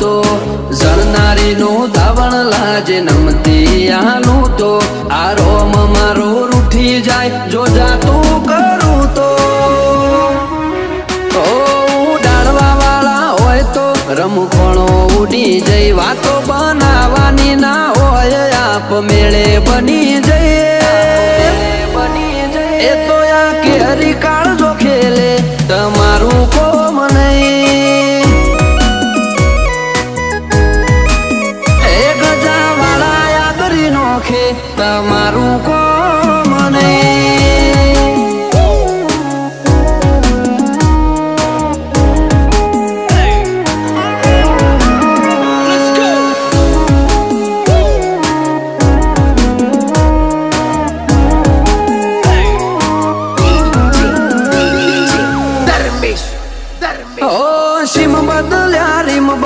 તો જણનારી નું ધાવણ લાજે નમતી આલું તો આ રોમ મારો રૂઠી જાય જો જાતું કરું તો ઉડાડવા વાળા હોય તો રમખોણો ઉડી જઈ વાતો બનાવવાની ના હોય આપ મેળે બની જઈએ એ તો આ કેરી કાળજો ખેલે તમારું કોમ નહીં એ ગજા વાળા આગરી નોખે તમારું કોમ